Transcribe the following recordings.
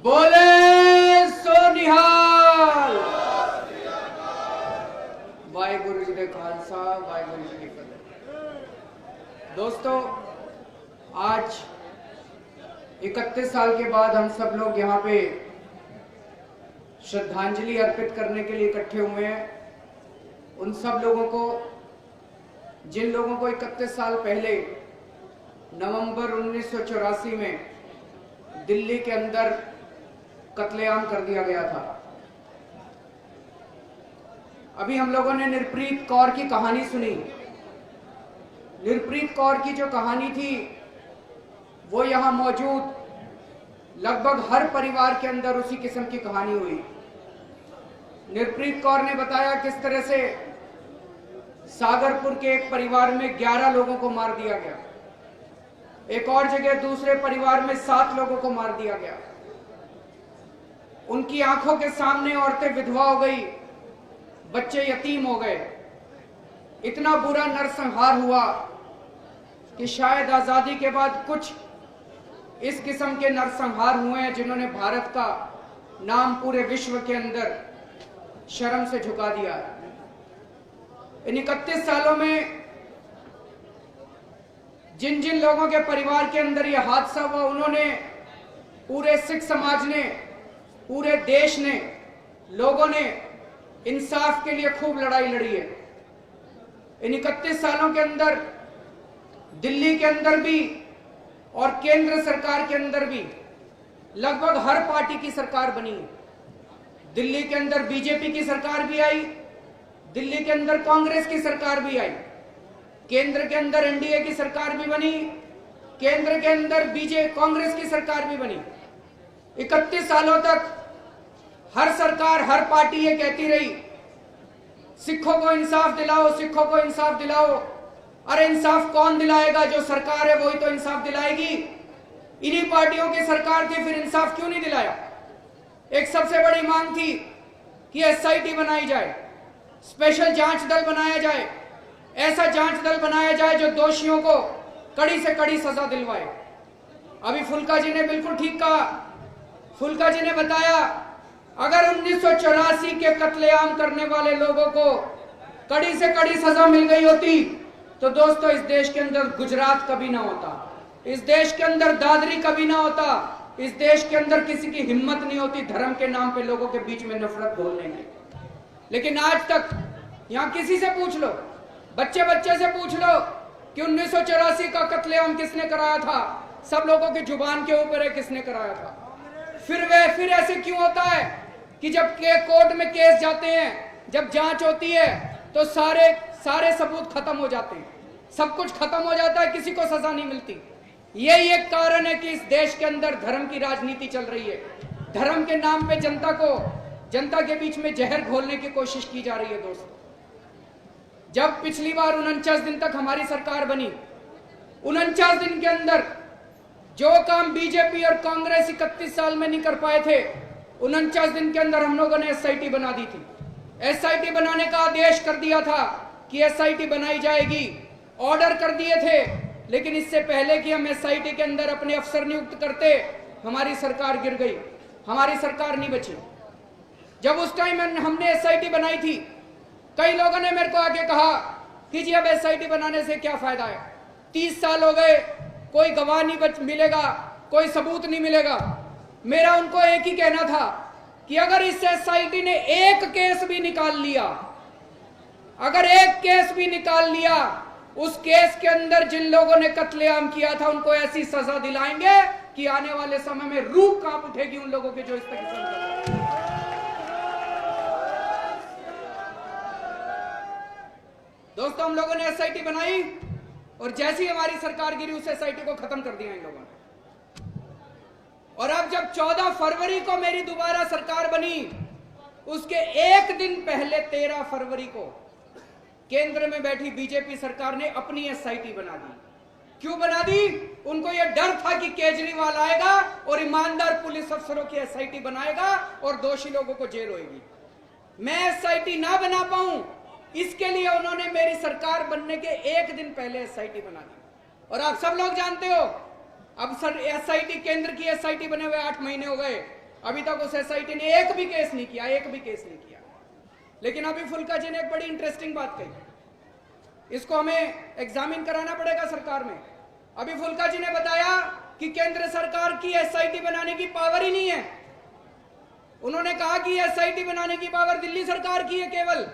बोले सो निहाल। वाहिगुरु जी ने खालसा, वाहिगुरु जी की फतेह। दोस्तों, आज 31 साल के बाद हम सब लोग यहाँ पे श्रद्धांजलि अर्पित करने के लिए इकट्ठे हुए हैं। उन सब लोगों को, जिन लोगों को 31 साल पहले नवंबर 1984 में दिल्ली के अंदर कत्लेआम कर दिया गया था। अभी हम लोगों ने निरप्रीत कौर की कहानी सुनी। निरप्रीत कौर की जो कहानी थी वो यहाँ मौजूद लगभग हर परिवार के अंदर उसी किस्म की कहानी हुई। निरप्रीत कौर ने बताया किस तरह से सागरपुर के एक परिवार में 11 लोगों को मार दिया गया, एक और जगह दूसरे परिवार में 7 लोगों को मार दिया गया। उनकी आंखों के सामने औरतें विधवा हो गई, बच्चे यतीम हो गए। इतना बुरा नरसंहार हुआ कि शायद आजादी के बाद कुछ इस किस्म के नरसंहार हुए हैं जिन्होंने भारत का नाम पूरे विश्व के अंदर शर्म से झुका दिया। इन 31 सालों में जिन जिन लोगों के परिवार के अंदर यह हादसा हुआ, उन्होंने, पूरे सिख समाज ने, पूरे देश ने, लोगों ने इंसाफ के लिए खूब लड़ाई लड़ी है। इन 31 सालों के अंदर दिल्ली के अंदर भी और केंद्र सरकार के अंदर भी लगभग हर पार्टी की सरकार बनी है। दिल्ली के अंदर बीजेपी की सरकार भी आई, दिल्ली के अंदर कांग्रेस की सरकार भी आई, केंद्र के अंदर एनडीए की सरकार भी बनी, केंद्र के अंदर कांग्रेस की सरकार भी बनी। 31 सालों तक हर सरकार, हर पार्टी ये कहती रही, सिखों को इंसाफ दिलाओ, सिखों को इंसाफ दिलाओ। अरे इंसाफ कौन दिलाएगा? जो सरकार है वही तो इंसाफ दिलाएगी। इन्हीं पार्टियों की सरकार थी, फिर इंसाफ क्यों नहीं दिलाया? एक सबसे बड़ी मांग थी कि एसआईटी बनाई जाए, स्पेशल जांच दल बनाया जाए, ऐसा जांच दल बनाया जाए जो दोषियों को कड़ी से कड़ी सजा दिलवाए। अभी फुल्का जी ने बिल्कुल ठीक कहा। फुल्का जी ने बताया, अगर 1984 के कत्लेआम करने वाले लोगों को कड़ी से कड़ी सजा मिल गई होती तो दोस्तों इस देश के अंदर गुजरात कभी ना होता, इस देश के अंदर दादरी कभी ना होता, इस देश के अंदर किसी की हिम्मत नहीं होती धर्म के नाम पे लोगों के बीच में नफरत घोलने की। लेकिन आज तक यहाँ किसी से पूछ लो, बच्चे बच्चे से पूछ लो कि 1984 का कत्लेआम किसने कराया था, सब लोगों की जुबान के ऊपर है किसने कराया था। फिर ऐसे क्यों होता है कि जब कोर्ट में केस जाते हैं, जब जांच होती है तो सारे सबूत खत्म हो जाते हैं, सब कुछ खत्म हो जाता है, किसी को सजा नहीं मिलती। यही एक कारण है कि इस देश के अंदर धर्म की राजनीति चल रही है। धर्म के नाम पे जनता के बीच में जहर घोलने की कोशिश की जा रही है। दोस्तों, जब पिछली बार 49 दिन तक हमारी सरकार बनी, 49 दिन के अंदर जो काम बीजेपी और कांग्रेस 31 साल में नहीं कर पाए थे, 49 दिन के अंदर हम लोगों ने एसआईटी बना दी थी। एसआईटी बनाने का आदेश कर दिया था कि एसआईटी बनाई जाएगी, ऑर्डर कर दिए थे। लेकिन इससे पहले कि हम एसआईटी के अंदर अपने अफसर नियुक्त करते, हमारी सरकार गिर गई, हमारी सरकार नहीं बची। जब उस टाइम हमने एसआईटी बनाई थी, कई लोगों ने मेरे को आके कहा कि जी अब एसआईटी बनाने से क्या फायदा है, 30 साल हो गए, कोई गवाह नहीं मिलेगा, कोई सबूत नहीं मिलेगा। मेरा उनको एक ही कहना था कि अगर इस एसआईटी ने एक केस भी निकाल लिया, अगर एक केस भी निकाल लिया, उस केस के अंदर जिन लोगों ने कत्लेआम किया था उनको ऐसी सजा दिलाएंगे कि आने वाले समय में रूह कांप उठेगी उन लोगों के जो इस तरीके से। दोस्तों, हम लोगों ने एसआईटी बनाई और जैसी हमारी सरकार गिरी उस एसआईटी को खत्म कर दिया इन लोगों ने। और अब जब 14 फरवरी को मेरी दोबारा सरकार बनी, उसके एक दिन पहले 13 फरवरी को केंद्र में बैठी बीजेपी सरकार ने अपनी एसआईटी बना दी। क्यों बना दी? उनको यह डर था कि केजरीवाल आएगा और ईमानदार पुलिस अफसरों की एसआईटी बनाएगा और दोषी लोगों को जेल होगी। मैं एसआईटी ना बना पाऊं, इसके लिए उन्होंने मेरी सरकार बनने के एक दिन पहले एसआईटी बना दी। और आप सब लोग जानते हो, अब सर एसआईटी, केंद्र की एसआईटी बने हुए 8 महीने हो गए, अभी तक उस एसआईटी ने एक भी केस नहीं किया। लेकिन अभी फुल्का जी ने एक बड़ी इंटरेस्टिंग बात कही, इसको हमें एग्जामिन कराना पड़ेगा सरकार में। अभी फुल्का जी ने बताया कि केंद्र सरकार की एसआईटी बनाने की पावर ही नहीं है। उन्होंने कहा कि एसआईटी बनाने की पावर दिल्ली सरकार की है केवल।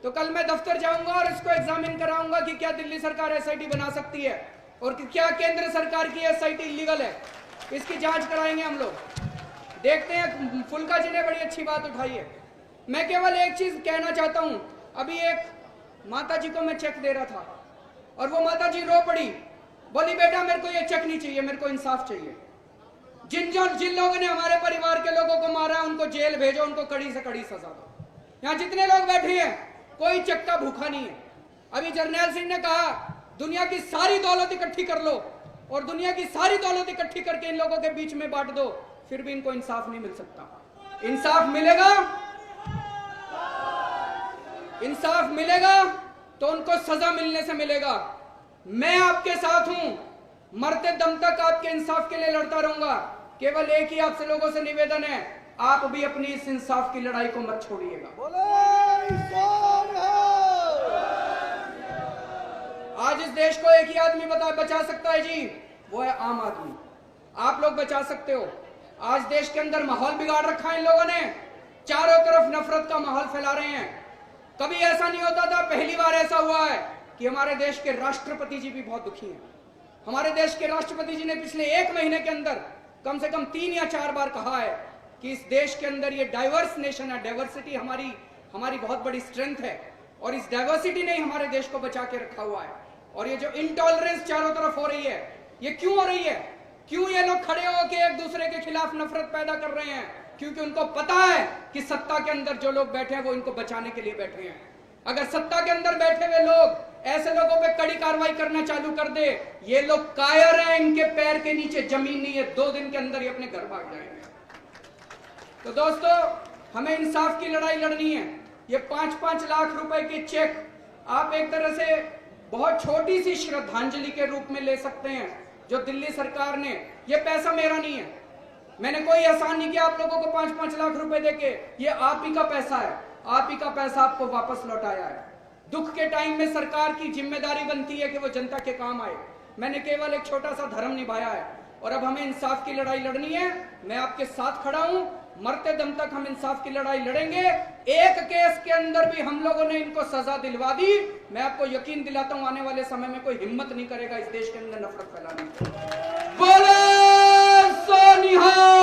तो कल मैं दफ्तर जाऊंगा और इसको एग्जामिन कराऊंगा कि क्या दिल्ली सरकार एसआईटी बना सकती है और क्या केंद्र सरकार की एसआईटी इलीगल है। इसकी जांच कराएंगे हम लोग। देखते हैं, फुल्का जी ने बड़ी अच्छी बात उठाई है। मैं केवल एक चीज कहना चाहता हूं। अभी एक माता जी को मैं चेक दे रहा था और वो माता जी रो पड़ी, बोली बेटा मेरे को ये चेक नहीं चाहिए, मेरे को इंसाफ चाहिए। जिन लोगों ने हमारे परिवार के लोगों को मारा उनको जेल भेजो, उनको कड़ी से कड़ी सजा दो। यहाँ जितने लोग बैठे हैं कोई चेक का भूखा नहीं है। अभी जर्नैल सिंह ने कहा दुनिया की सारी दौलत इकट्ठी कर लो और दुनिया की सारी दौलत इकट्ठी करके इन लोगों के बीच में बांट दो, फिर भी इनको इंसाफ नहीं मिल सकता। इंसाफ मिलेगा तो उनको सजा मिलने से मिलेगा। मैं आपके साथ हूं, मरते दम तक आपके इंसाफ के लिए लड़ता रहूंगा। केवल एक ही आपसे लोगों से निवेदन है, आप भी अपनी इस इंसाफ की लड़ाई को मत छोड़िएगा। आज इस देश को एक ही आदमी बचा सकता है जी, वो है आम आदमी। आप लोग बचा सकते हो। आज देश के अंदर माहौल बिगाड़ रखा है इन लोगों ने, चारों तरफ नफरत का माहौल फैला रहे हैं। कभी ऐसा नहीं होता था, पहली बार ऐसा हुआ है कि हमारे देश के राष्ट्रपति जी भी बहुत दुखी हैं। हमारे देश के राष्ट्रपति जी ने पिछले 1 महीने के अंदर कम से कम 3 या 4 बार कहा है कि इस देश के अंदर ये डाइवर्स नेशन है, डाइवर्सिटी हमारी बहुत बड़ी स्ट्रेंथ है और इस डाइवर्सिटी ने हमारे देश को बचा के रखा हुआ है। और ये जो इंटॉलरेंस चारों तरफ हो रही है, ये क्यों हो रही है? क्यों ये लोग खड़े होकर एक दूसरे के खिलाफ नफरत पैदा कर रहे हैं? क्योंकि उनको पता है कि सत्ता के अंदर जो लोग बैठे हैं वो इनको बचाने के लिए बैठे हैं। अगर सत्ता के अंदर बैठे हुए लोग ऐसे लोगों पे कड़ी कार्रवाई करना चालू कर दे, ये लोग कायर हैं, इनके पैर के नीचे जमीन नहीं है, 2 दिन के अंदर ये अपने घर भाग जाएंगे। तो दोस्तों, हमें इंसाफ की लड़ाई लड़नी है। ये 5-5 लाख रुपए के चेक आप एक तरह से बहुत छोटी सी श्रद्धांजलि के रूप में ले सकते हैं जो दिल्ली सरकार ने, ये पैसा मेरा नहीं है, मैंने कोई एहसान नहीं किया आप लोगों को 5-5 लाख रुपए देके, ये आप ही का पैसा है, आप ही का पैसा आपको वापस लौटाया है। दुख के टाइम में सरकार की जिम्मेदारी बनती है कि वो जनता के काम आए। मैंने केवल एक छोटा सा धर्म निभाया है और अब हमें इंसाफ की लड़ाई लड़नी है। मैं आपके साथ खड़ा हूं, मरते दम तक हम इंसाफ की लड़ाई लड़ेंगे। एक केस के अंदर भी हम लोगों ने इनको सजा दिलवा दी, मैं आपको यकीन दिलाता हूं आने वाले समय में कोई हिम्मत नहीं करेगा इस देश के अंदर नफरत फैलाने की। बोले सोनिहाल।